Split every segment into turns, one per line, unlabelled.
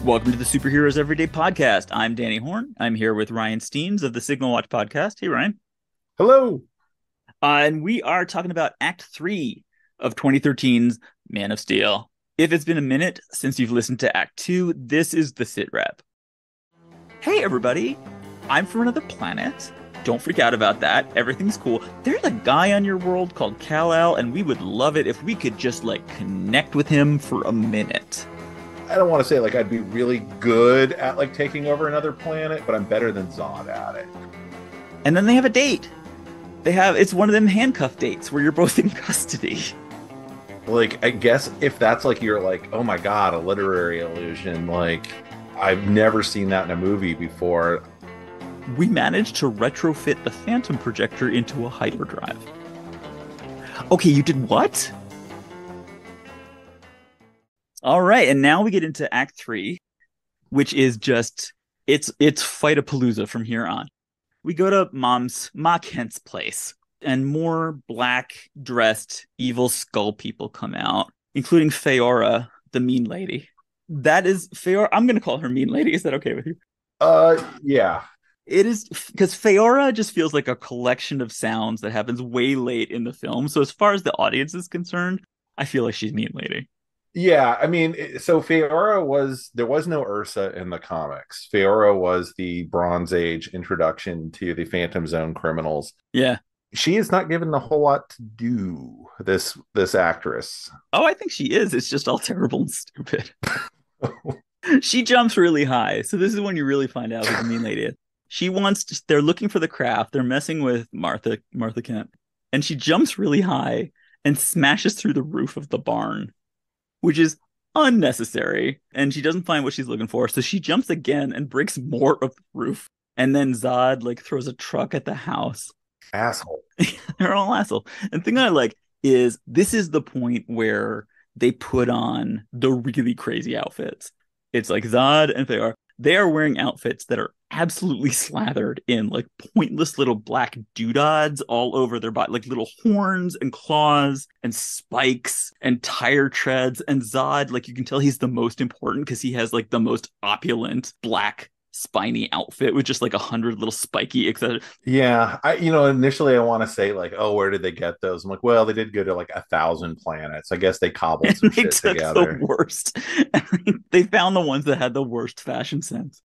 Welcome to the Superheroes Everyday Podcast. I'm Danny Horn. I'm here with Ryan Steens of the Signal Watch Podcast. Hey, Ryan.
Hello.
And we are talking about Act 3 of 2013's Man of Steel. If it's been a minute since you've listened to Act 2, this is the sit rep. Hey, everybody. I'm from another planet. Don't freak out about that. Everything's cool. There's a guy on your world called Kal-El, and we would love it if we could just, connect with him for a minute.
I don't want to say I'd be really good at taking over another planet, but I'm better than Zod at it.
And then they have a date. It's one of them handcuff dates where you're both in custody.
I guess if that's your oh my god, a literary illusion, I've never seen that in a movie before.
We managed to retrofit the Phantom projector into a hyperdrive. Okay, you did what? All right, and now we get into Act 3, which is just, it's fight-a-palooza from here on. We go to Ma Kent's place, and more black-dressed evil skull people come out, including Feora, the mean lady. That is Feora. I'm going to call her mean lady. Is that okay with you?
Yeah.
It is, because Feora just feels like a collection of sounds that happens way late in the film. So as far as the audience is concerned, I feel like she's mean lady.
Yeah, I mean, so there was no Ursa in the comics. Feora was the Bronze Age introduction to the Phantom Zone criminals.
Yeah.
She is not given a whole lot to do, this actress.
Oh, I think she is. It's just all terrible and stupid. She jumps really high. So this is when you really find out who the mean lady is. They're looking for the craft. They're messing with Martha Kent. And she jumps really high and smashes through the roof of the barn, which is unnecessary. And she doesn't find what she's looking for. So she jumps again and breaks more of the roof. And then Zod throws a truck at the house.
Asshole.
They're all asshole. And the thing I like is this is the point where they put on the really crazy outfits. It's Zod and Feora. They are wearing outfits that are absolutely slathered in pointless little black doodads all over their body, little horns and claws and spikes and tire treads. And Zod, you can tell he's the most important because he has the most opulent black spiny outfit with just 100 little spiky, etc.
Yeah, initially I want to say oh, where did they get those? I'm well, they did go to 1,000 planets. I guess they cobbled some shit
took
together.
The worst. They found the ones that had the worst fashion sense.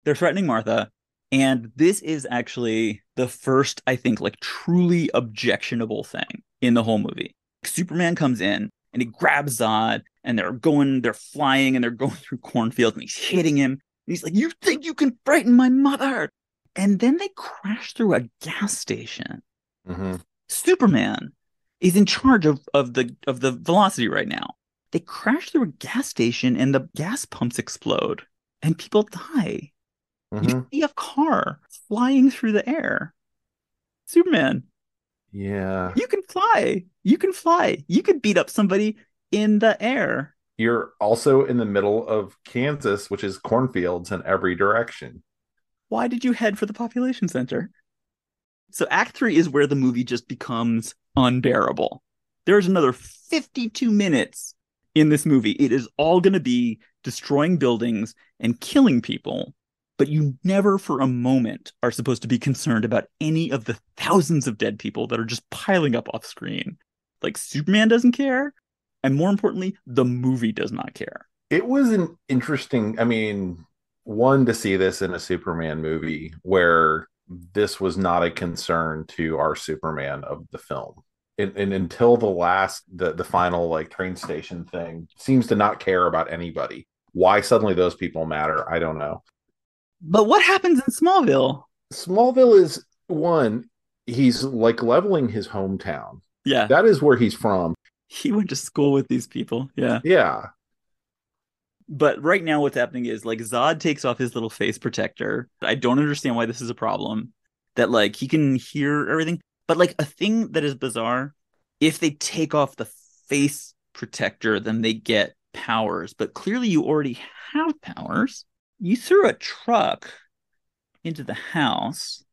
They're threatening Martha, and this is actually the first, I think, truly objectionable thing in the whole movie. Superman comes in and he grabs Zod, and they're flying, and they're going through cornfields, and he's hitting him. He's like, "You think you can frighten my mother?" And then they crash through a gas station.
Mm-hmm.
Superman is in charge of the velocity right now. They crash through a gas station and the gas pumps explode and people die.
Mm-hmm.
You see a car flying through the air. Superman.
Yeah.
You can fly. You can fly. You could beat up somebody in the air.
You're also in the middle of Kansas, which is cornfields in every direction.
Why did you head for the population center? So Act 3 is where the movie just becomes unbearable. There's another 52 minutes in this movie. It is all going to be destroying buildings and killing people, but you never for a moment are supposed to be concerned about any of the thousands of dead people that are just piling up off screen. Superman doesn't care. And more importantly, the movie does not care.
It was an interesting, one, to see this in a Superman movie where this was not a concern to our Superman of the film. And until the final train station thing seems to not care about anybody. Why suddenly those people matter, I don't know.
But what happens in Smallville?
Smallville is one, he's leveling his hometown.
Yeah.
That is where he's from.
He went to school with these people. Yeah.
Yeah.
But right now what's happening is Zod takes off his little face protector. I don't understand why this is a problem. That he can hear everything. But a thing that is bizarre, if they take off the face protector, then they get powers. But clearly you already have powers. You threw a truck into the house.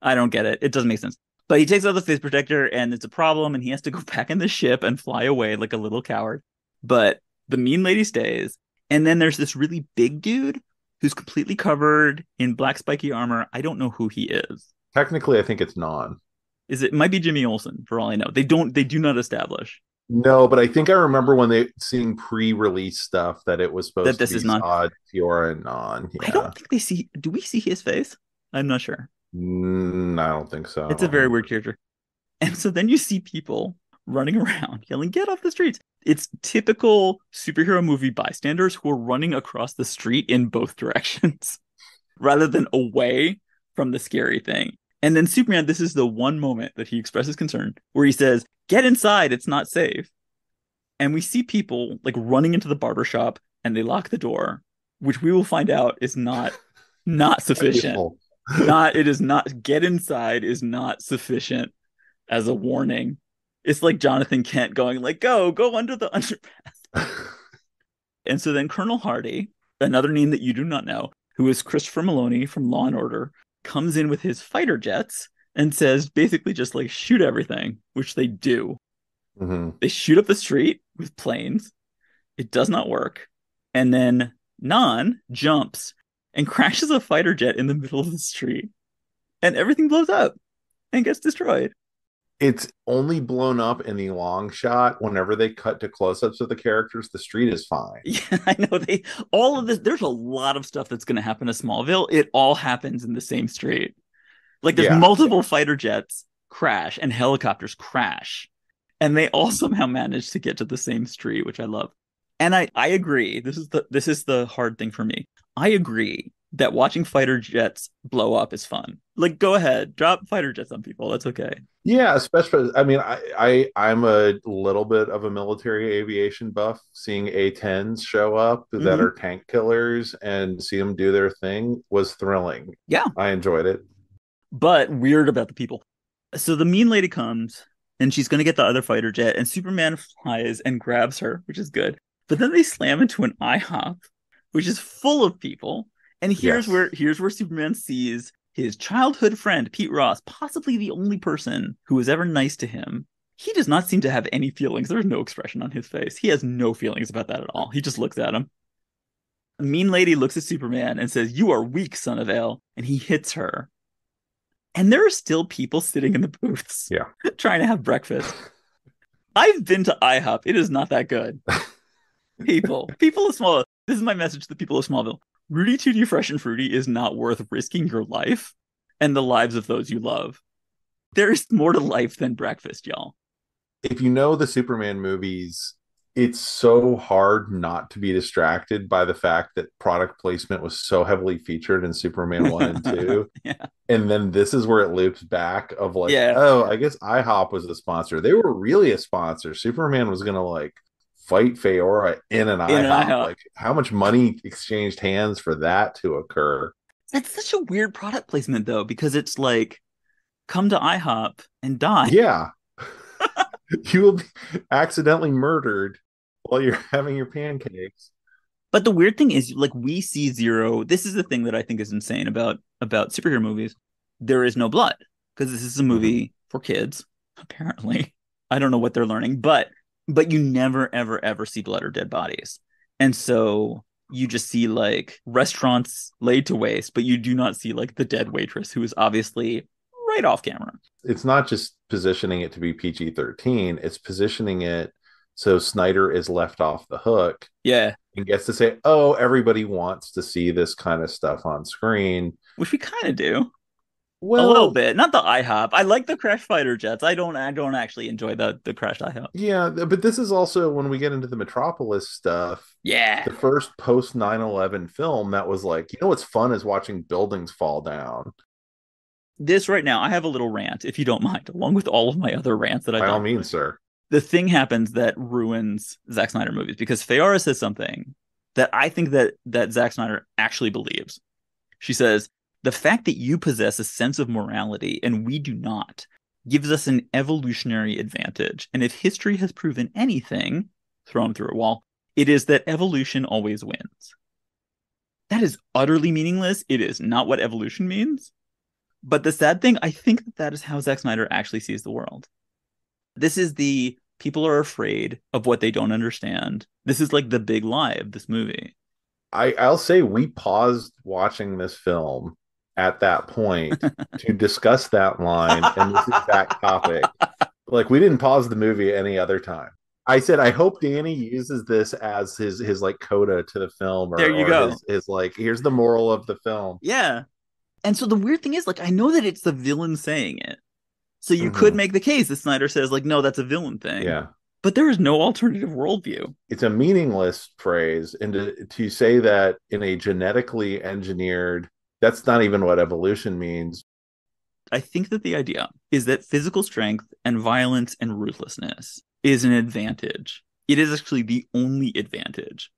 I don't get it. It doesn't make sense. But he takes out the face protector and it's a problem and he has to go back in the ship and fly away like a little coward. But the mean lady stays. And then there's this really big dude who's completely covered in black spiky armor. I don't know who he is.
Technically, I think it's non.
Is it might be Jimmy Olsen for all I know. They do not establish
No, but I think I remember when they seeing pre-release stuff that it was
that
supposed to
this
be
is not.
Zod, Fiora, and non.
I
Yeah.
don't think they see. Do we see his face? I'm not sure.
I don't think so. I
It's a
don't
very
remember.
weird character. And so then you see people running around yelling, "Get off the streets!" It's typical superhero movie bystanders who are running across the street in both directions rather than away from the scary thing. And then Superman, this is the one moment that he expresses concern where he says, "Get inside, it's not safe." And we see people like running into the barber shop and they lock the door, which we will find out is not sufficient.
Useful.
Not it is not get inside is not sufficient as a warning. It's like Jonathan Kent going like go under the underpass. And so then Colonel Hardy, another name that you do not know, who is Christopher Maloney from Law and Order, comes in with his fighter jets and says basically just like shoot everything, which they do.
Mm-hmm.
They shoot up the street with planes. It does not work. And then Non jumps and crashes a fighter jet in the middle of the street. And everything blows up and gets destroyed.
It's only blown up in the long shot. Whenever they cut to close-ups of the characters, the street is fine.
Yeah, I know all of this. There's a lot of stuff that's going to happen to Smallville. It all happens in the same street. Like there's
Yeah.
multiple fighter jets crash and helicopters crash. And they all somehow manage to get to the same street, which I love. And I agree. This is the hard thing for me. I agree that watching fighter jets blow up is fun. Like, go ahead, drop fighter jets on people. That's okay.
Yeah, especially I mean, I'm a little bit of a military aviation buff. Seeing A-10s show up that
Mhm.
are tank killers and see them do their thing was thrilling.
Yeah,
I enjoyed it.
but weird about the people. So the mean lady comes and she's going to get the other fighter jet, and Superman flies and grabs her, which is good. But then they slam into an IHOP, which is full of people. And
Yes.
here's where Superman sees his childhood friend Pete Ross, possibly the only person who was ever nice to him. He does not seem to have any feelings. There's no expression on his face. He has no feelings about that at all. He just looks at him. The mean lady looks at Superman and says, "You are weak, son of Ale," and he hits her. And there are still people sitting in the booths
Yeah.
trying to have breakfast. I've been to IHOP. It is not that good. People of Smallville. This is my message to the people of Smallville. Rudy Tooty Fresh and Fruity is not worth risking your life and the lives of those you love. There is more to life than breakfast, y'all.
If you know the Superman movies, it's so hard not to be distracted by the fact that product placement was so heavily featured in Superman 1 and 2.
Yeah.
And then this is where it loops back of like,
Yeah.
oh, I guess IHOP was the sponsor. They were really a sponsor. Superman was going to like fight Feora in an
In an
IHOP.
IHOP.
Like, how much money exchanged hands for that to occur?
That's such a weird product placement, though, because it's like, come to IHOP and die.
Yeah. You will be accidentally murdered while you're having your pancakes.
But the weird thing is, like, we see zero. This is the thing that I think is insane about superhero movies. There is no blood because this is a movie for kids. Apparently, I don't know what they're learning, but you never ever see blood or dead bodies, and so you just see like restaurants laid to waste, but you do not see like the dead waitress who is obviously right off camera.
It's not just positioning it to be PG-13, it's positioning it so Snyder is left off the hook.
Yeah.
And gets to say, oh, everybody wants to see this kind of stuff on screen.
Which we kind of do. A little
Well,
bit. Not the IHOP. I like the crash fighter jets. I don't actually enjoy the crashed IHOP.
yeah, but this is also when we get into the Metropolis stuff.
Yeah.
The first post 9/11 film that was like, you know what's fun is watching buildings fall down.
This right now, I have a little rant, if you don't mind, along with all of my other rants that I've
By all
done.
means, sir.
The thing happens that ruins Zack Snyder movies because Feora says something that I think that Zack Snyder actually believes. She says, "The fact that you possess a sense of morality and we do not gives us an evolutionary advantage. And if history has proven anything, throw him through a wall, it is that evolution always wins." That is utterly meaningless. It is not what evolution means. But the sad thing, I think that is how Zack Snyder actually sees the world. This is the People are afraid of what they don't understand. This is like the big lie of this movie.
I'll say we paused watching this film at that point to discuss that line and this exact topic. Like we didn't pause the movie any other time. I said, I hope Danny uses this as his like coda to the film,
There you
or
go.
his like, here's the moral of the film.
Yeah. And so the weird thing is, like, I know that it's the villain saying it. So you could
Mm-hmm.
make the case that Snyder says, like, no, that's a villain thing.
Yeah.
But there is no alternative worldview.
It's a meaningless phrase. And to say that in a genetically engineered, that's not even what evolution means.
I think that the idea is that physical strength and violence and ruthlessness is an advantage. It is actually the only advantage.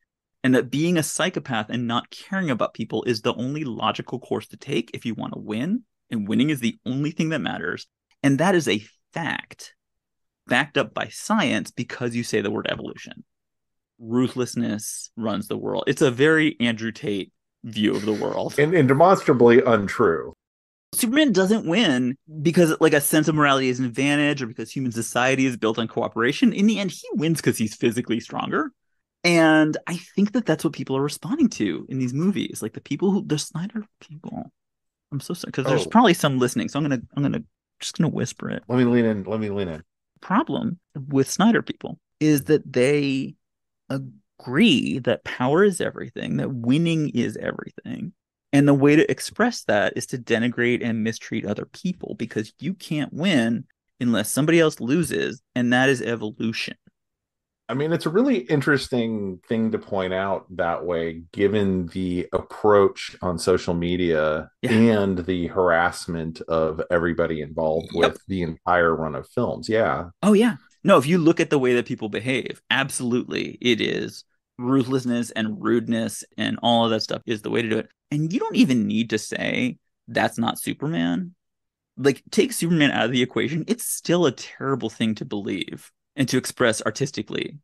And that being a psychopath and not caring about people is the only logical course to take if you want to win. And winning is the only thing that matters. And that is a fact backed up by science because you say the word evolution. Ruthlessness runs the world. It's a very Andrew Tate view of the world.
And demonstrably untrue.
Superman doesn't win because like a sense of morality is an advantage or because human society is built on cooperation. In the end, he wins because he's physically stronger. And I think that that's what people are responding to in these movies. Like the Snyder people. I'm so sorry because there's probably some listening. So I'm just gonna whisper it.
Let me lean in.
Problem with Snyder people is that they agree that power is everything, that winning is everything. And the way to express that is to denigrate and mistreat other people because you can't win unless somebody else loses, and that is evolution.
I mean, it's a really interesting thing to point out that way, given the approach on social media and the harassment of everybody involved with the entire run of films. Yeah.
Oh, yeah. No, if you look at the way that people behave, absolutely, it is ruthlessness and rudeness and all of that stuff is the way to do it. And you don't even need to say that's not Superman. Like, take Superman out of the equation. It's still a terrible thing to believe and to express artistically.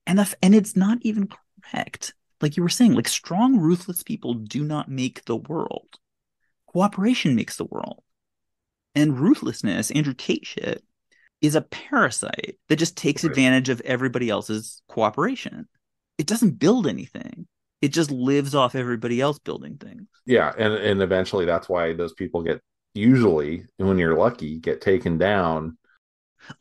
And it's not even correct. Like you were saying, like strong, ruthless people do not make the world. Cooperation makes the world. And ruthlessness, Andrew Tate shit, is a parasite that just takes advantage of everybody else's cooperation. It doesn't build anything. It just lives off everybody else building things.
Yeah, and eventually that's why those people get usually, when you're lucky, get taken down.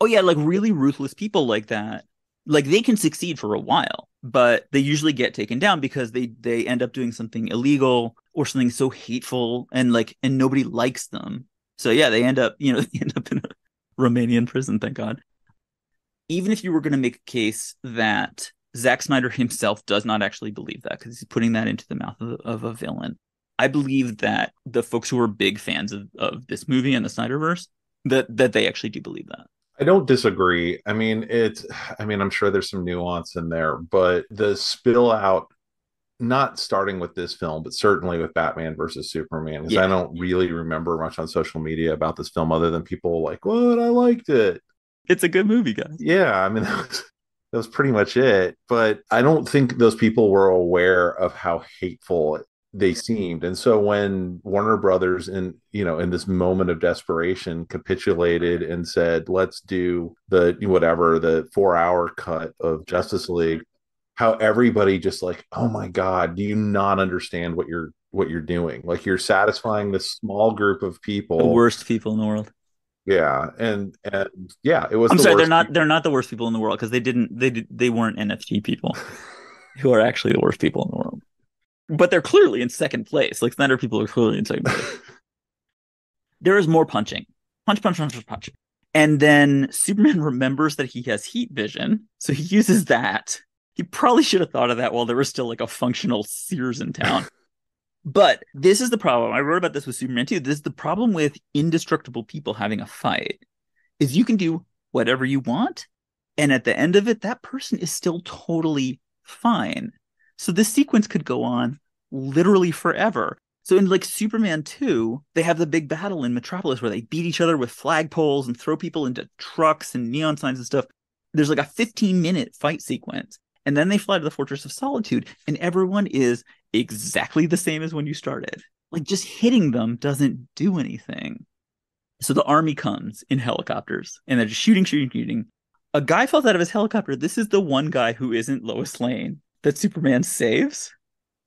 Oh yeah, like really ruthless people like that. Like they can succeed for a while, but they usually get taken down because they end up doing something illegal or something so hateful and nobody likes them. So yeah, they end up in a Romanian prison, thank God. Even if you were going to make a case that Zack Snyder himself does not actually believe that because he's putting that into the mouth of a villain, I believe that the folks who are big fans of this movie and the Snyderverse, that they actually do believe that.
I don't disagree. I mean, I'm sure there's some nuance in there, but the spill out, not starting with this film, but certainly with Batman versus Superman, because I don't really remember much on social media about this film other than people like, what? I liked it.
It's a good movie, guys.
Yeah, I mean, that was pretty much it. But I don't think those people were aware of how hateful they seemed. And so when Warner Brothers in this moment of desperation capitulated and said, let's do the 4-hour cut of Justice League, how everybody just like, oh my God, do you not understand what you're doing? Like you're satisfying this small group of people.
The worst people in the world.
Yeah. And yeah, it was.
I'm sorry, they're not the worst people in the world because they weren't NFT people who are actually the worst people in the world. But they're clearly in second place. Like Snyder people are clearly in second place. There is more punching. Punch. And then Superman remembers that he has heat vision. So he uses that. He probably should have thought of that while there was still like a functional Sears in town. But this is the problem. I wrote about this with Superman too. This is the problem with indestructible people having a fight is you can do whatever you want. And at the end of it, that person is still totally fine. So this sequence could go on literally forever. So in like Superman 2, they have the big battle in Metropolis where they beat each other with flagpoles and throw people into trucks and neon signs and stuff. There's like a 15-minute fight sequence. And then they fly to the Fortress of Solitude and everyone is exactly the same as when you started. Like just hitting them doesn't do anything. So the army comes in helicopters and they're just shooting. A guy falls out of his helicopter. This is the one guy who isn't Lois Lane that Superman saves.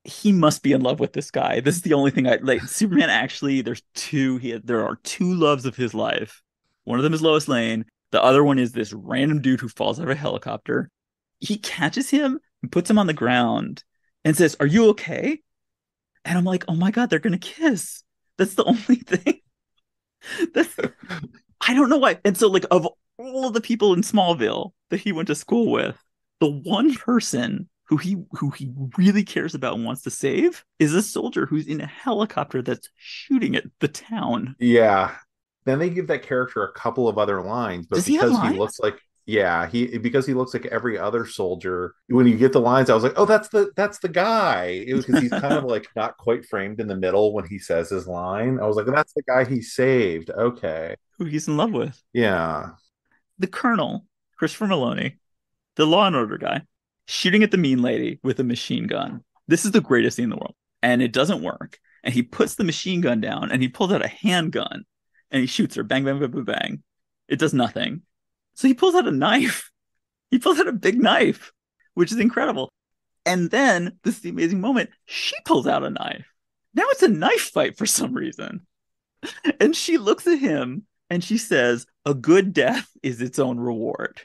He must be in love with this guy. This is the only thing I like. Superman actually, there are two loves of his life. One of them is Lois Lane. The other one is this random dude who falls out of a helicopter. He catches him and puts him on the ground and says, "Are you okay?" And I'm like, "Oh my God, they're gonna kiss." That's the only thing. That's I don't know why. And so, like, of all of the people in Smallville that he went to school with, the one person who he really cares about and wants to save is a soldier who's in a helicopter that's shooting at the town.
Yeah. Then they give that character a couple of other lines, but
Does he have
because he
lines?
looks like yeah, he looks like every other soldier. When you get the lines, I was like, oh, that's the guy. Because he's kind of like not quite framed in the middle when he says his line. I was like, that's the guy he saved. Okay.
Who he's in love with?
Yeah.
The Colonel, Christopher Maloney, the Law and Order guy, shooting at the mean lady with a machine gun. This is the greatest thing in the world, and it doesn't work. And he puts the machine gun down, and he pulls out a handgun, and he shoots her. Bang, bang, bang, bang, bang. It does nothing. So he pulls out a knife. He pulls out a big knife, which is incredible. And then this is the amazing moment. She pulls out a knife. Now it's a knife fight for some reason. And she looks at him and she says, "A good death is its own reward."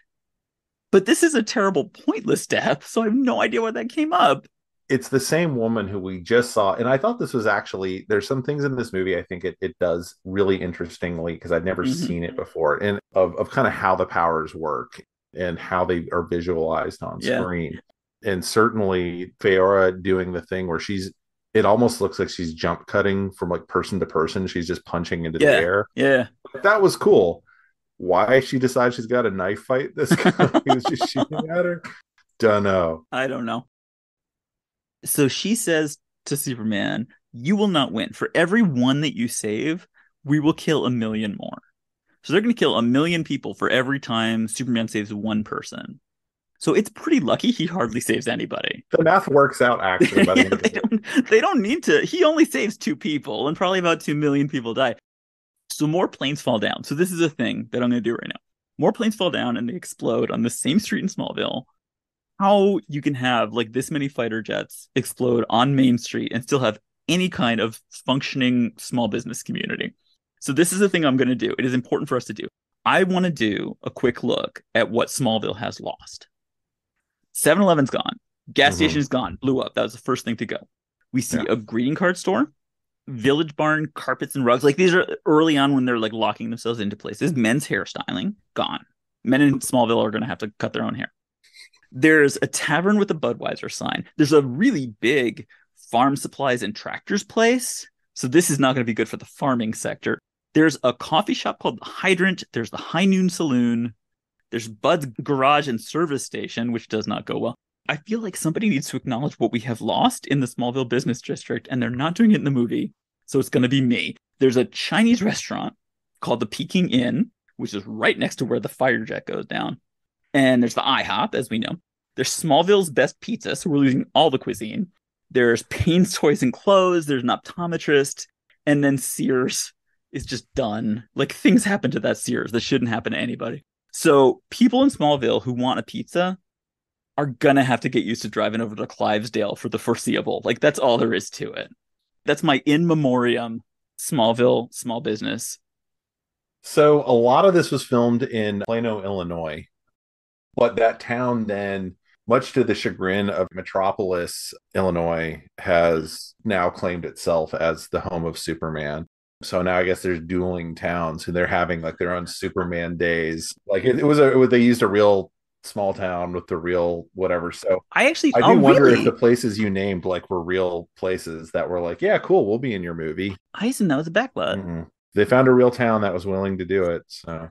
But this is a terrible, pointless death. So I have no idea why that came up.
It's the same woman who we just saw. And I thought this was actually, there's some things in this movie I think it does really interestingly because I'd never
Mm-hmm.
seen it before. And of kind of how the powers work and how they are visualized on
Yeah.
screen. And certainly Feora doing the thing where it almost looks like she's jump cutting from like person to person. She's just punching into the
Yeah.
air.
Yeah.
That was cool. Why she decides she's got a knife fight this guy he was just shooting at her? Don't know.
I don't know. So she says to Superman, "You will not win. For every one that you save, we will kill a million more." So they're going to kill a million people for every time Superman saves one person. So it's pretty lucky he hardly saves anybody.
The math works out actually by the
Yeah,
end of it.
they don't need to. He only saves two people, and probably about 2 million people die. So more planes fall down. So this is a thing that I'm going to do right now. More planes fall down and they explode on the same street in Smallville. How you can have like this many fighter jets explode on Main Street and still have any kind of functioning small business community. So this is the thing I'm going to do. It is important for us to do. I want to do a quick look at what Smallville has lost. 7-Eleven's gone. Gas
Mm-hmm.
station's gone. Blew up. That was the first thing to go. We see
Yeah.
a greeting card store, Village Barn, carpets and rugs. Like these are early on when they're like locking themselves into places. Men's hairstyling, gone. Men in Smallville are going to have to cut their own hair. There's a tavern with a Budweiser sign. There's a really big farm supplies and tractors place. So this is not going to be good for the farming sector. There's a coffee shop called the Hydrant. There's the High Noon Saloon. There's Bud's Garage and Service Station, which does not go well. I feel like somebody needs to acknowledge what we have lost in the Smallville business district, and they're not doing it in the movie. So it's going to be me. There's a Chinese restaurant called the Peking Inn, which is right next to where the fire jet goes down. And there's the IHOP, as we know. There's Smallville's Best Pizza, so we're losing all the cuisine. There's Payne's Toys and Clothes. There's an optometrist. And then Sears is just done. Like things happen to that Sears that shouldn't happen to anybody. So people in Smallville who want a pizza are going to have to get used to driving over to Clivesdale for the foreseeable. Like that's all there is to it. That's my in memoriam Smallville small business.
So a lot of this was filmed in Plano, Illinois. But that town then, much to the chagrin of Metropolis, Illinois, has now claimed itself as the home of Superman. So now I guess there's dueling towns who they're having like their own Superman days. Like they used a real small town with the real whatever. So
I actually,
I
oh,
do wonder if the
really?
places you named like were real places that were like, yeah, cool, we'll be in your movie.
I used to know it was a backlot.
Mm-mm. They found a real town that was willing to do it. So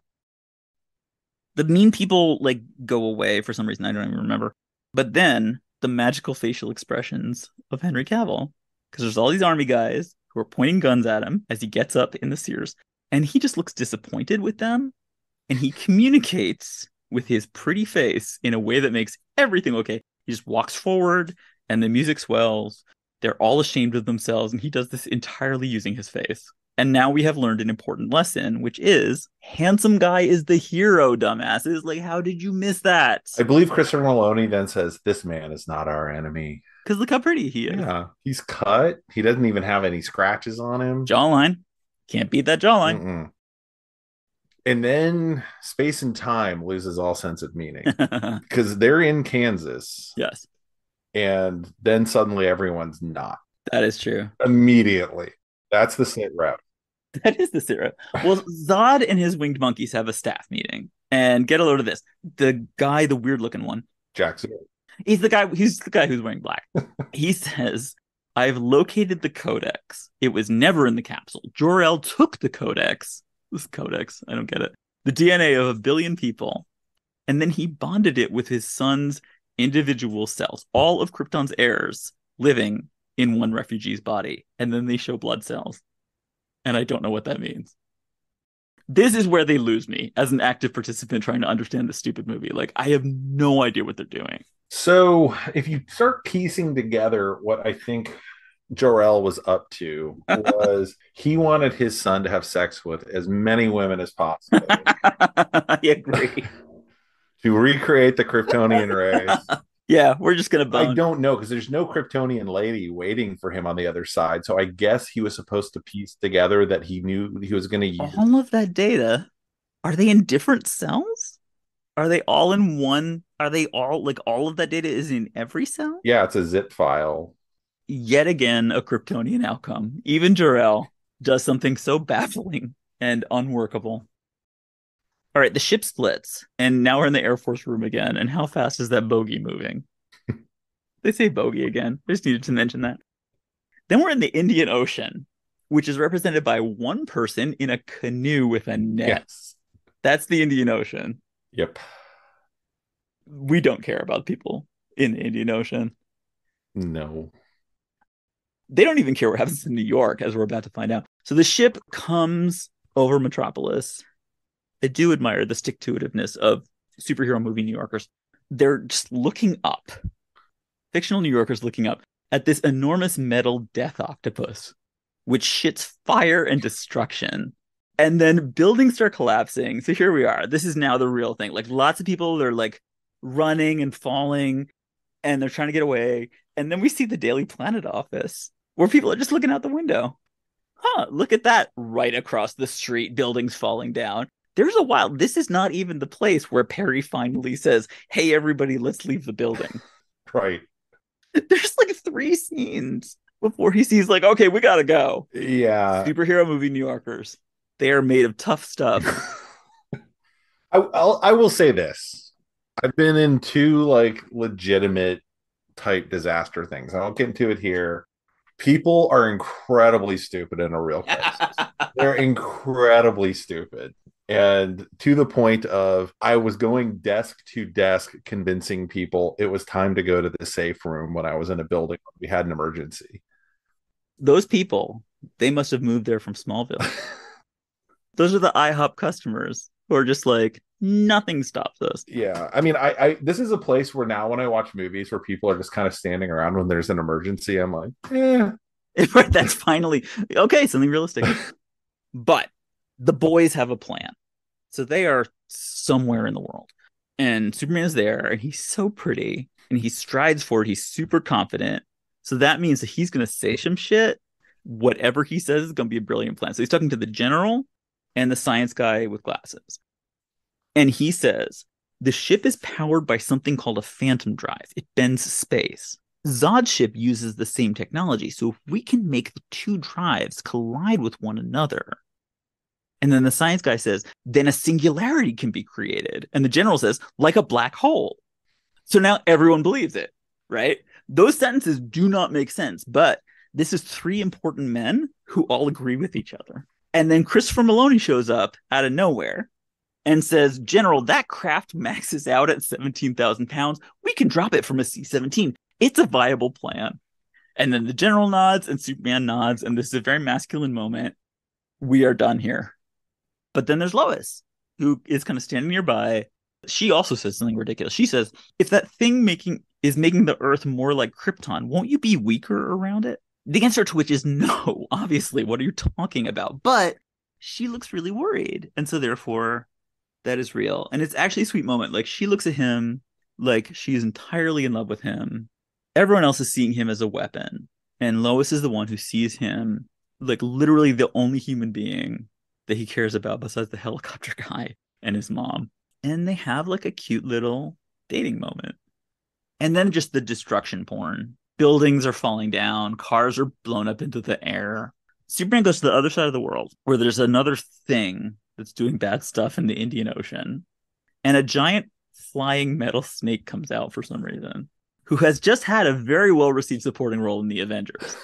The mean people like go away for some reason. I don't even remember. But then the magical facial expressions of Henry Cavill, because there's all these army guys who are pointing guns at him as he gets up in the Sears, and he just looks disappointed with them, and he communicates with his pretty face in a way that makes everything okay. He just walks forward, and the music swells. They're all ashamed of themselves, and he does this entirely using his face. And now we have learned an important lesson, which is handsome guy is the hero, dumbasses. Like, how did you miss that?
I believe Christopher Maloney then says, "This man is not our enemy."
Because look how pretty he is.
Yeah, he's cut. He doesn't even have any scratches on him.
Jawline. Can't beat that jawline.
Mm-mm. And then space and time loses all sense of meaning because they're in Kansas.
Yes.
And then suddenly everyone's not.
That is true.
Immediately. That's the sit rep.
That is the sit. Well, Zod and his winged monkeys have a staff meeting. And get a load of this. The guy, the weird looking one.
Jackson.
He's the guy who's wearing black. He says, I've located the codex. It was never in the capsule. Jor-El took the codex. This codex, I don't get it. The DNA of 1 billion people. And then he bonded it with his son's individual cells. All of Krypton's heirs living in one refugee's body. And then they show blood cells. And I don't know what that means. This is where they lose me as an active participant trying to understand this stupid movie. Like, I have no idea what they're doing.
So if you start piecing together what I think Jor-El was up to was he wanted his son to have sex with as many women as possible.
I agree.
To recreate the Kryptonian race.
Yeah, we're just going to bone.
I don't know because there's no Kryptonian lady waiting for him on the other side. So I guess he was supposed to piece together that he knew he was going to use.
All of that data, are they in different cells? Are they all in one? Are they all, like, all of that data is in every cell?
Yeah, it's a zip file.
Yet again, a Kryptonian outcome. Even Jor-El does something so baffling and unworkable. All right, the ship splits, and now we're in the Air Force room again. And how fast is that bogey moving? They say bogey again. I just needed to mention that. Then we're in the Indian Ocean, which is represented by one person in a canoe with a net.
Yes.
That's the Indian Ocean.
Yep.
We don't care about people in the Indian Ocean.
No.
They don't even care what happens in New York, as we're about to find out. So the ship comes over Metropolis. I do admire the stick-to-itiveness of superhero movie New Yorkers. They're just looking up, fictional New Yorkers looking up at this enormous metal death octopus, which shits fire and destruction. And then buildings start collapsing. So here we are. This is now the real thing. Like, lots of people are like running and falling, and they're trying to get away. And then we see the Daily Planet office where people are just looking out the window. Huh, look at that. Right across the street, buildings falling down. There's a while. This is not even the place where Perry finally says, hey, everybody, let's leave the building.
Right.
There's like 3 scenes before he sees, like, okay, we got to go.
Yeah.
Superhero movie New Yorkers. They are made of tough stuff.
I will say this. I've been in 2 like legitimate type disaster things. I won't get into it here. People are incredibly stupid in a real crisis. They're incredibly stupid. And to the point of I was going desk to desk convincing people it was time to go to the safe room when I was in a building. We had an emergency.
Those people, they must have moved there from Smallville. Those are the IHOP customers who are just like, nothing stops us.
Yeah. I mean, I this is a place where now when I watch movies where people are just kind of standing around when there's an emergency, I'm like,
That's finally, okay, something realistic. But the boys have a plan. So they are somewhere in the world. And Superman is there, and he's so pretty, and he strides forward. He's super confident. So that means that he's going to say some shit. Whatever he says is going to be a brilliant plan. So he's talking to the general and the science guy with glasses. And he says, the ship is powered by something called a phantom drive. It bends space. Zod's ship uses the same technology. So if we can make the 2 drives collide with one another. And then the science guy says, then a singularity can be created. And the general says, like a black hole. So now everyone believes it, right? Those sentences do not make sense, but this is 3 important men who all agree with each other. And then Christopher Maloney shows up out of nowhere and says, General, that craft maxes out at 17,000 pounds. We can drop it from a C-17. It's a viable plan. And then the general nods and Superman nods. And this is a very masculine moment. We are done here. But then there's Lois, who is kind of standing nearby. She also says something ridiculous. She says, if that thing is making the Earth more like Krypton, won't you be weaker around it? The answer to which is no, obviously. What are you talking about? But she looks really worried. And so therefore that is real. And it's actually a sweet moment. Like she looks at him like she's entirely in love with him. Everyone else is seeing him as a weapon. And Lois is the one who sees him like literally the only human being that he cares about besides the helicopter guy and his mom. And they have like a cute little dating moment. And then just the destruction porn. Buildings are falling down, cars are blown up into the air. Superman goes to the other side of the world where there's another thing that's doing bad stuff in the Indian Ocean. And a giant flying metal snake comes out for some reason, who has just had a very well received supporting role in the Avengers.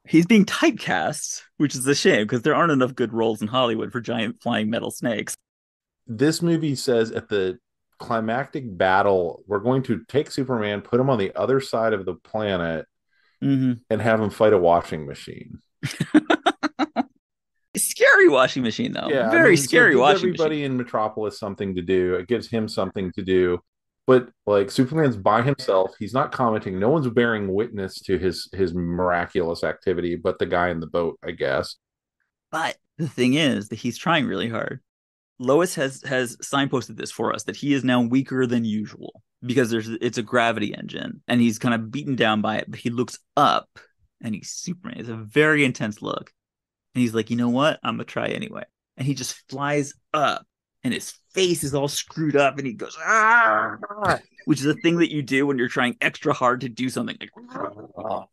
He's being typecast, which is a shame because there aren't enough good roles in Hollywood for giant flying metal snakes.
This movie says at the climactic battle, we're going to take Superman, put him on the other side of the planet, and have him fight a washing machine.
Scary washing machine, though.
Yeah,
Very
I mean, so it
scary
gives
washing
everybody
machine.
in Metropolis something to do. It gives him something to do. But like Superman's by himself, he's not commenting. No one's bearing witness to his miraculous activity, but the guy in the boat, I guess.
But the thing is that he's trying really hard. Lois has signposted this for us that he is now weaker than usual because it's a gravity engine and he's kind of beaten down by it. But he looks up and he's Superman. It's a very intense look. And he's like, you know what? I'm going to try anyway. And he just flies up and his face is all screwed up and he goes, ah, which is a thing that you do when you're trying extra hard to do something. Like, ah.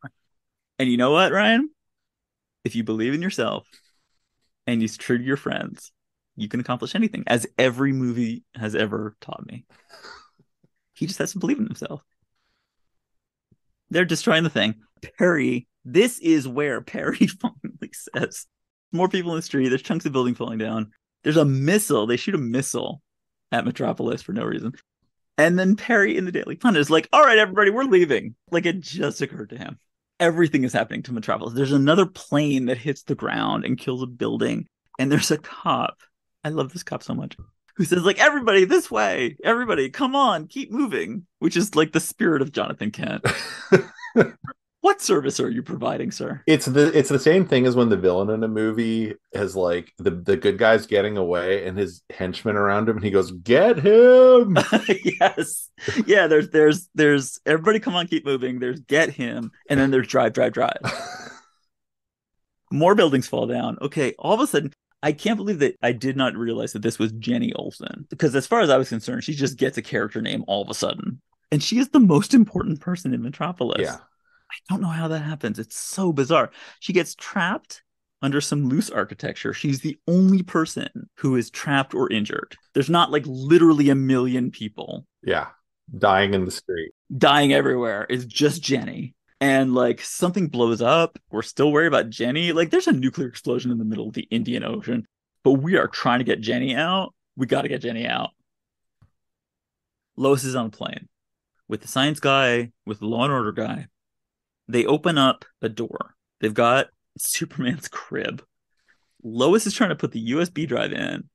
And you know what, Ryan? If you believe in yourself and you're true to your friends, you can accomplish anything, as every movie has ever taught me. He just has to believe in himself. They're destroying the thing. Perry, this is where Perry finally says, more people in the street. There's chunks of building falling down. There's a missile. They shoot a missile at Metropolis for no reason. And then Perry in the Daily Planet is like, all right, everybody, we're leaving. Like it just occurred to him. Everything is happening to Metropolis. There's another plane that hits the ground and kills a building. And there's a cop. I love this cop so much. Who says, like, everybody this way. Everybody, come on, keep moving. Which is like the spirit of Jonathan Kent. What service are you providing, sir?
It's the same thing as when the villain in a movie has like the good guy's getting away and his henchmen around him and he goes, get him.
Yes. Yeah, there's everybody come on, keep moving. There's get him, and then there's drive. More buildings fall down. Okay, all of a sudden, I can't believe that I did not realize that this was Jenny Olsen. Because as far as I was concerned, she just gets a character name all of a sudden. And she is the most important person in Metropolis.
Yeah.
I don't know how that happens. It's so bizarre. She gets trapped under some loose architecture. She's the only person who is trapped or injured. There's not like literally a million people.
Yeah. Dying in the street.
Dying everywhere. It's just Jenny. And like something blows up. We're still worried about Jenny. Like there's a nuclear explosion in the middle of the Indian Ocean, but we are trying to get Jenny out. We got to get Jenny out. Lois is on a plane with the science guy, with the law and order guy. They open up a door. They've got Superman's crib. Lois is trying to put the USB drive in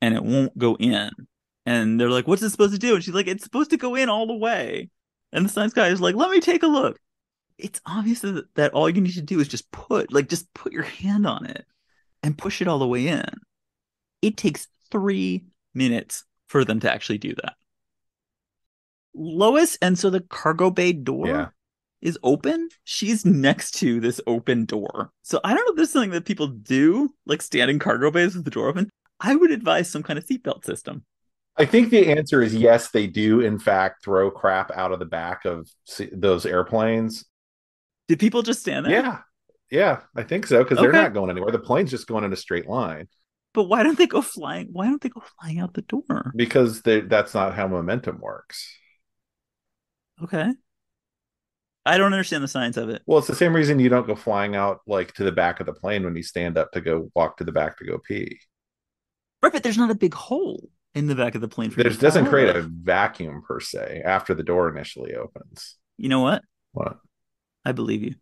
and it won't go in. And they're like, what's it supposed to do? And she's like, it's supposed to go in all the way. And the science guy is like, let me take a look. It's obvious that all you need to do is just put your hand on it and push it all the way in. It takes 3 minutes for them to actually do that. Lois, and so the cargo bay door is open. She's next to this open door. So I don't know if there's something that people do, like standing cargo bays with the door open. I would advise some kind of seatbelt system.
I think the answer is yes, they do, in fact, throw crap out of the back of those airplanes.
Did people just stand there?
Yeah. Yeah, I think so, because they're not going anywhere. The plane's just going in a straight line.
But why don't they go flying? Why don't they go flying out the door?
Because that's not how momentum works.
Okay. I don't understand the science of it.
Well, it's the same reason you don't go flying out like to the back of the plane when you stand up to go walk to the back to go pee.
Right, but there's not a big hole in the back of the plane.
It doesn't create a vacuum per se after the door initially opens.
You know what?
What?
I believe you.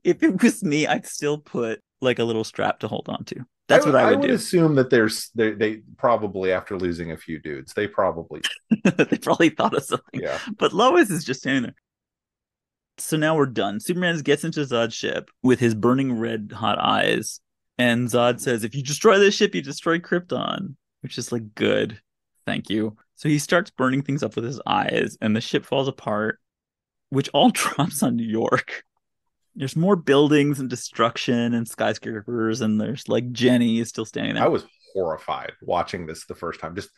If it was me, I'd still put like a little strap to hold on to. That's what I would do.
Assume that they probably, after losing a few dudes, they probably
they probably thought of something.
Yeah.
But Lois is just standing there. So now we're done. Superman gets into Zod's ship with his burning red hot eyes. And Zod says, if you destroy this ship, you destroy Krypton, which is like, good. Thank you. So he starts burning things up with his eyes, and the ship falls apart, which all drops on New York. There's more buildings and destruction and skyscrapers, and there's like Jenny is still standing
I
there.
was horrified watching this the first time. Just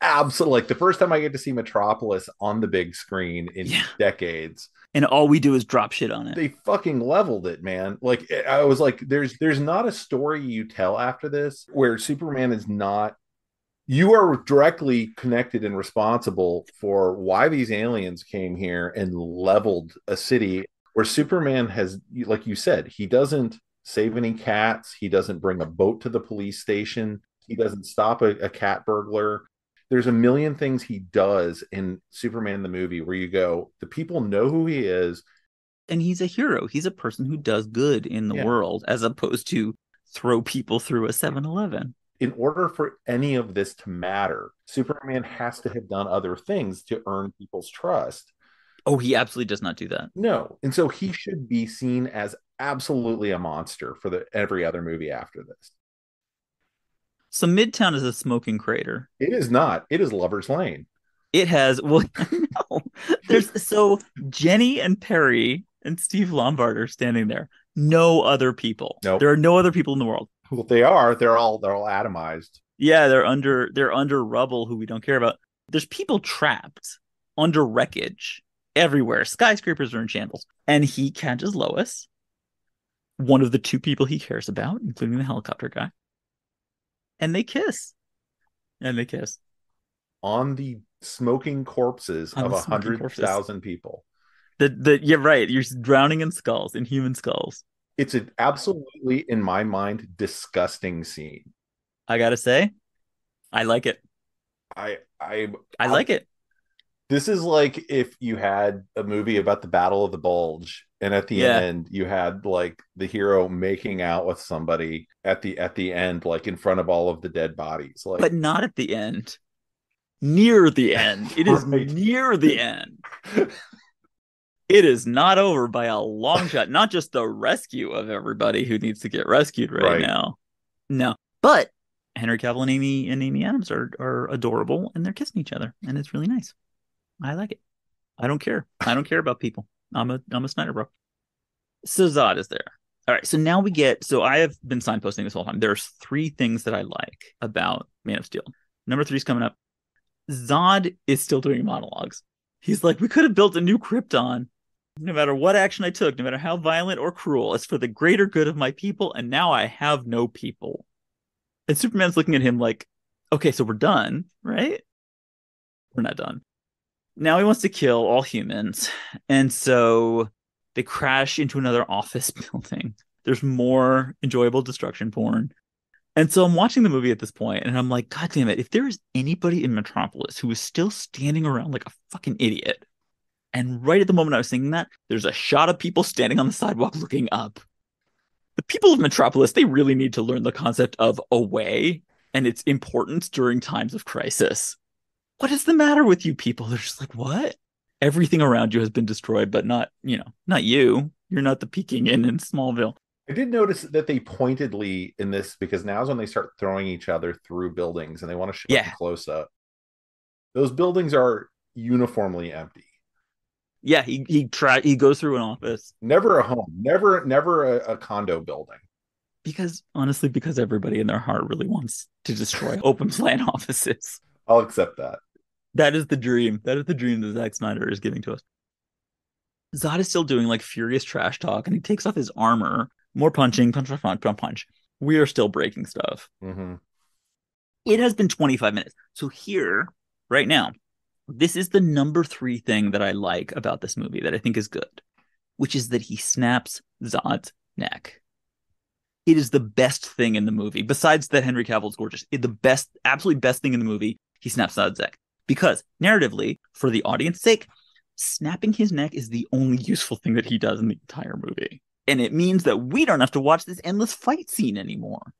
absolutely, like the first time I get to see Metropolis on the big screen in
Yeah.
decades.
And all we do is drop shit on it.
They fucking leveled it, man. Like I was like, there's not a story you tell after this where Superman is not, you are directly connected and responsible for why these aliens came here and leveled a city, where Superman has, like you said, he doesn't save any cats. He doesn't bring a boat to the police station. He doesn't stop a cat burglar. There's a million things he does in Superman the movie where you go, the people know who he is.
And he's a hero. He's a person who does good in the
Yeah.
world, as opposed to throw people through a 7-Eleven.
In order for any of this to matter, Superman has to have done other things to earn people's trust.
Oh, he absolutely does not do that.
No. And so he should be seen as absolutely a monster for every other movie after this.
So Midtown is a smoking crater.
It is not. It is Lover's Lane.
It has, well, no. There's so Jenny and Perry and Steve Lombard are standing there. No other people.
Nope.
There are no other people in the world.
Well, they are. They're all atomized.
Yeah, they're under rubble who we don't care about. There's people trapped under wreckage everywhere. Skyscrapers are in shambles. And he catches Lois, one of the two people he cares about, including the helicopter guy. And they kiss. And they kiss.
On the smoking corpses
On
of
the smoking corpses.
100,000 people.
You're right. You're drowning in skulls, in human skulls.
It's an absolutely, in my mind, disgusting scene.
I gotta say, I like it.
I
like it.
This is like if you had a movie about the Battle of the Bulge, and at the
Yeah.
end you had like the hero making out with somebody at the end, like in front of all of the dead bodies. Like,
But not at the end. Near the end. It is
Right.
near the end. It is not over by a long shot. Not just the rescue of everybody who needs to get rescued right now. No. But Henry Cavill and Amy Adams are adorable, and they're kissing each other, and it's really nice. I like it. I don't care. I don't care about people. I'm a Snyder bro. So Zod is there. All right. So now so I have been signposting this whole time. There's 3 things that I like about Man of Steel. Number 3 is coming up. Zod is still doing monologues. He's like, we could have built a new Krypton. No matter what action I took, no matter how violent or cruel, it's for the greater good of my people, and now I have no people. And Superman's looking at him like, okay, so we're done, right? We're not done. Now he wants to kill all humans. And so they crash into another office building. There's more enjoyable destruction porn. And so I'm watching the movie at this point, and I'm like, God damn it, if there is anybody in Metropolis who is still standing around like a fucking idiot, and right at the moment I was thinking that, there's a shot of people standing on the sidewalk looking up. The people of Metropolis, they really need to learn the concept of away and its importance during times of crisis. What is the matter with you people? They're just like, what? Everything around you has been destroyed, but not you. You're not the Peking Inn in Smallville.
I did notice that they pointedly in this, because now is when they start throwing each other through buildings and they want to show them close up. Those buildings are uniformly empty.
Yeah, he goes through an office.
Never a home, never a condo building.
Because everybody in their heart really wants to destroy open plan offices.
I'll accept that.
That is the dream. That is the dream that Zack Snyder is giving to us. Zod is still doing like furious trash talk, and he takes off his armor. More punching, punch. We are still breaking stuff.
Mm-hmm.
It has been 25 minutes. So here, right now, this is the number 3 thing that I like about this movie that I think is good, which is that he snaps Zod's neck. It is the best thing in the movie. Besides that Henry Cavill's gorgeous. Absolutely best thing in the movie, he snaps Zod's neck. Because narratively, for the audience's sake, snapping his neck is the only useful thing that he does in the entire movie. And it means that we don't have to watch this endless fight scene anymore.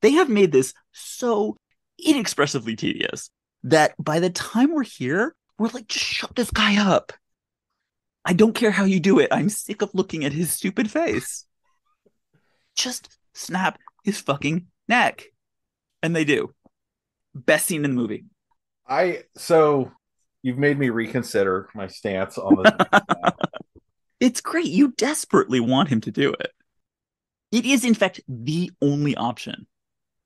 They have made this so inexpressively tedious that by the time we're here, we're like, just shut this guy up. I don't care how you do it. I'm sick of looking at his stupid face. Just snap his fucking neck. And they do. Best scene in the movie.
So you've made me reconsider my stance on this.
It's great. You desperately want him to do it. It is, in fact, the only option.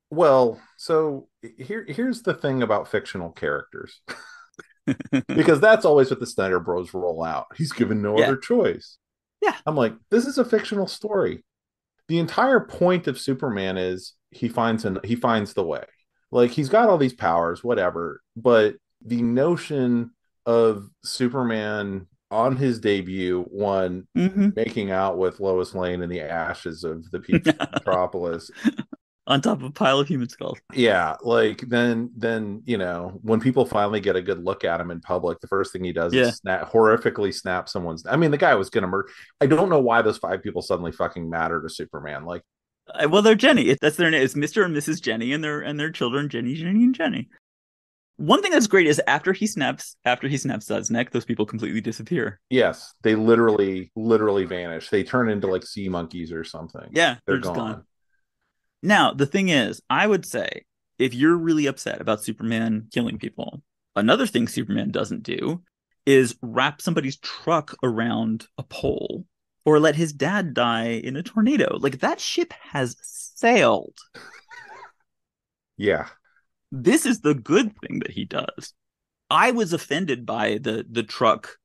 Well, so here's the thing about fictional characters. Because that's always what the Snyder Bros roll out. He's given no
Yeah.
other choice.
Yeah.
I'm like, this is a fictional story. The entire point of Superman is he finds the way. Like he's got all these powers, whatever. But the notion of Superman on his debut, one
Mm-hmm.
making out with Lois Lane in the ashes of the people of Metropolis,
On top of a pile of human skulls.
yeah, like then when people finally get a good look at him in public, the first thing he does
Yeah.
is horrifically snap someone's. I mean, the guy was gonna murder. I don't know why those five people suddenly fucking matter to Superman. Like,
Well, they're Jenny. That's their name. It's Mr. and Mrs. Jenny and their children, Jenny, and Jenny. One thing that's great is after he snaps Zod's neck, those people completely disappear.
yes, they literally vanish. They turn into like sea monkeys or something.
Yeah,
They're
they're just
gone.
gone. Now, the thing is, I would say if you're really upset about Superman killing people, another thing Superman doesn't do is wrap somebody's truck around a pole or let his dad die in a tornado. Like that ship has sailed.
Yeah,
This is the good thing that he does. I was offended by the truck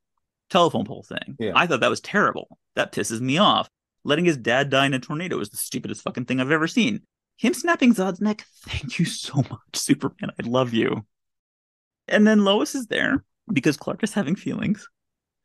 telephone pole thing.
yeah.
I thought that was terrible. That pisses me off. Letting his dad die in a tornado is the stupidest fucking thing I've ever seen. Him snapping Zod's neck, thank you so much, Superman. I love you. And then Lois is there because Clark is having feelings.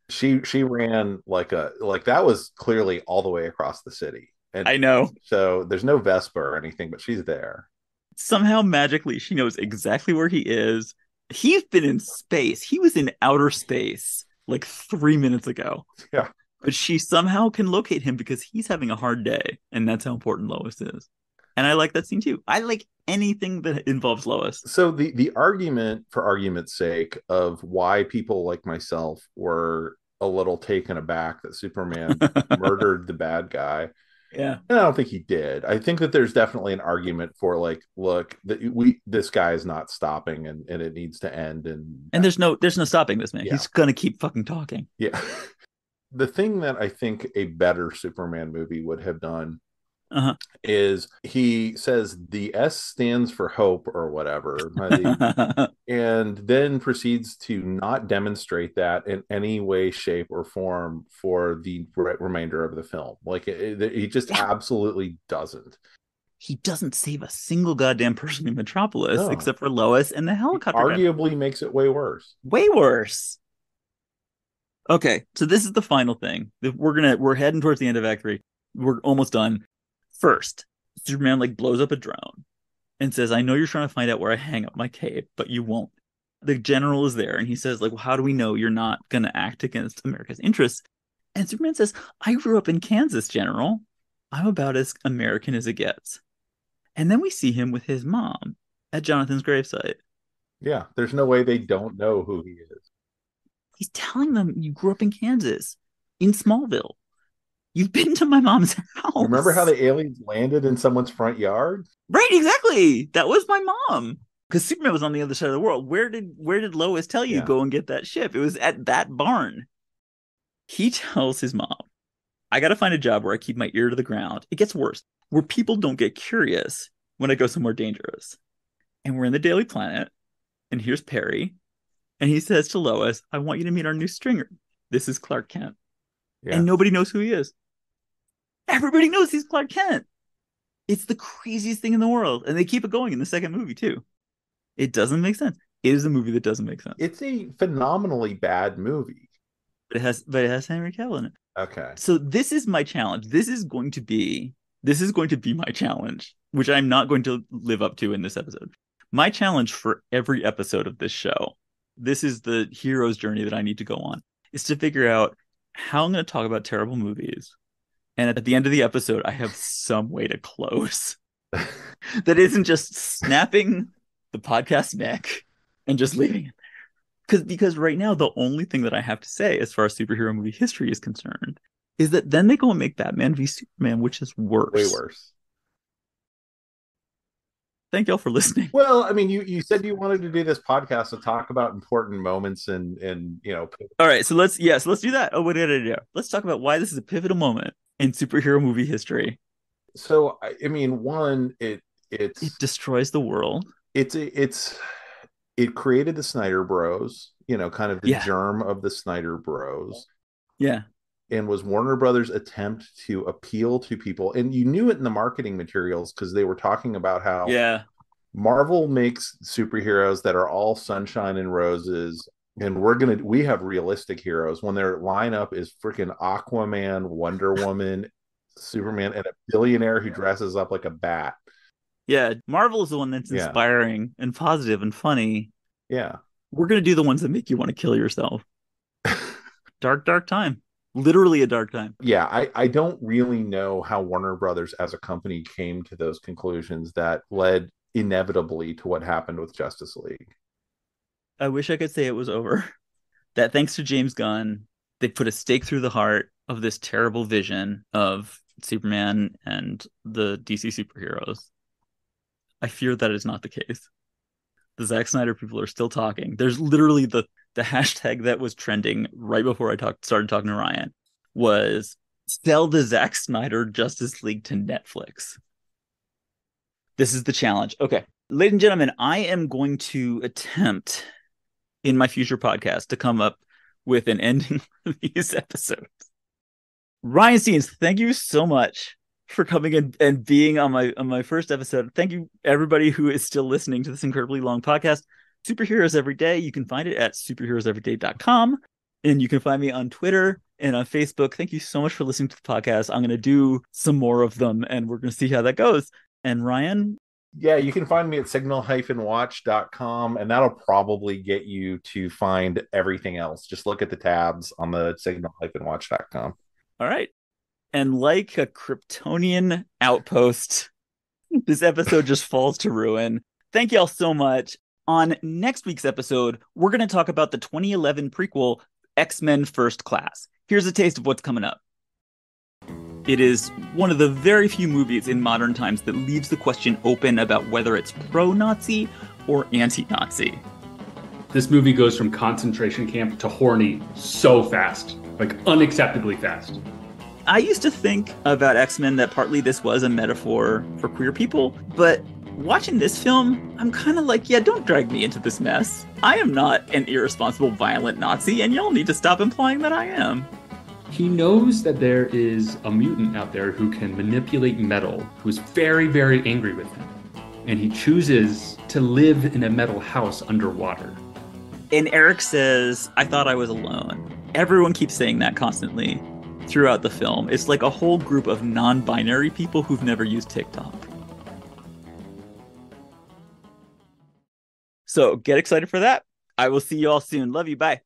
She ran like that was clearly all the way across the city, and
I know.
so there's no Vespa or anything, but she's there.
Somehow magically she knows exactly where he is. He's been in space. He was in outer space like 3 minutes ago.
Yeah.
But she somehow can locate him because he's having a hard day. And that's how important Lois is. And I like that scene too. I like anything that involves Lois.
So the argument, for argument's sake, of why people like myself were a little taken aback that Superman murdered the bad guy.
Yeah.
And I don't think he did. I think that there's definitely an argument for like, look, this guy is not stopping, and it needs to end.
And there's no stopping this man.
Yeah.
He's gonna keep fucking talking.
Yeah. The thing that I think a better Superman movie would have done is he says the S stands for hope or whatever, and then proceeds to not demonstrate that in any way, shape, or form for the remainder of the film. Like he just absolutely doesn't.
He doesn't save a single goddamn person in Metropolis
No.
except for Lois and the helicopter.
Arguably makes it way worse.
Way worse. Okay, so this is the final thing. We're heading towards the end of Act 3. We're almost done. First, Superman like blows up a drone and says, I know you're trying to find out where I hang up my cape, but you won't. The general is there and he says, like, well, how do we know you're not going to act against America's interests? And Superman says, I grew up in Kansas, General. I'm about as American as it gets. And then we see him with his mom at Jonathan's gravesite.
Yeah, there's no way they don't know who he is.
He's telling them you grew up in Kansas, in Smallville. You've been to my mom's house.
Remember how the aliens landed in someone's front yard?
Right, exactly. That was my mom. Because Superman was on the other side of the world. Where did Lois tell you go and get that ship? It was at that barn. He tells his mom, I got to find a job where I keep my ear to the ground. It gets worse, where people don't get curious when I go somewhere dangerous. And we're in the Daily Planet. And here's Perry. And he says to Lois, I want you to meet our new stringer. This is Clark Kent. Yeah. And nobody knows who he is. Everybody knows he's Clark Kent. It's the craziest thing in the world. And they keep it going in the second movie, too. It doesn't make sense. It is a movie that doesn't make sense.
It's a phenomenally bad movie.
But it has Henry Cavill in it.
Okay.
So this is my challenge. This is going to be my challenge, which I'm not going to live up to in this episode. My challenge for every episode of this show, this is the hero's journey that I need to go on, is to figure out how I'm going to talk about terrible movies. And at the end of the episode, I have some way to close that isn't just snapping the podcast neck and just leaving it there. Because right now the only thing that I have to say as far as superhero movie history is concerned is that then they go and make Batman v Superman, which is
Way
worse.
worse.
Thank y'all for listening.
Well, I mean, you said you wanted to do this podcast to talk about important moments and
All right, so let's do that. Oh, what did I do? Let's talk about why this is a pivotal moment in superhero movie history.
So I mean, one,
It destroys the world.
it's it created the Snyder Bros, kind of the
Yeah,
germ of the Snyder Bros,
yeah,
and was Warner Brothers' attempt to appeal to people. And you knew it in the marketing materials because they were talking about how
yeah,
Marvel makes superheroes that are all sunshine and roses, and we have realistic heroes when their lineup is freaking Aquaman, Wonder Woman, Superman, and a billionaire who dresses up like a bat.
yeah. Marvel is the one that's
Yeah,
inspiring and positive and funny.
yeah.
We're gonna do the ones that make you want to kill yourself. Dark, dark time. Literally a dark time.
Yeah, I don't really know how Warner Brothers as a company came to those conclusions that led inevitably to what happened with Justice League.
I wish I could say it was over. That thanks to James Gunn, they put a stake through the heart of this terrible vision of Superman and the DC superheroes. I fear that is not the case. The Zack Snyder people are still talking. There's literally the hashtag that was trending right before I started talking to Ryan was sell the Zack Snyder Justice League to Netflix. This is the challenge. Okay. Ladies and gentlemen, I am going to attempt in my future podcast to come up with an ending for these episodes. Ryan Steens, thank you so much for coming in and being on my first episode. Thank you everybody who is still listening to this incredibly long podcast. Superheroes Every Day. You can find it at superheroeseveryday.com. And you can find me on Twitter and on Facebook. Thank you so much for listening to the podcast. I'm going to do some more of them and we're going to see how that goes. And Ryan?
Yeah, you can find me at signal-watch.com, and that'll probably get you to find everything else. Just look at the tabs on the signal-watch.com.
All right. And like a Kryptonian outpost, this episode just falls to ruin. Thank y'all so much. On next week's episode, we're going to talk about the 2011 prequel, X-Men First Class. Here's a taste of what's coming up. It is one of the very few movies in modern times that leaves the question open about whether it's pro-Nazi or anti-Nazi.
This movie goes from concentration camp to horny so fast, like unacceptably fast.
I used to think about X-Men that partly this was a metaphor for queer people, but watching this film, I'm kind of like, yeah, don't drag me into this mess. I am not an irresponsible, violent Nazi, and y'all need to stop implying that I am.
He knows that there is a mutant out there who can manipulate metal, who's very, very angry with him. And he chooses to live in a metal house underwater.
And Eric says, I thought I was alone. Everyone keeps saying that constantly throughout the film. It's like a whole group of non-binary people who've never used TikTok. So get excited for that. I will see you all soon. Love you. Bye.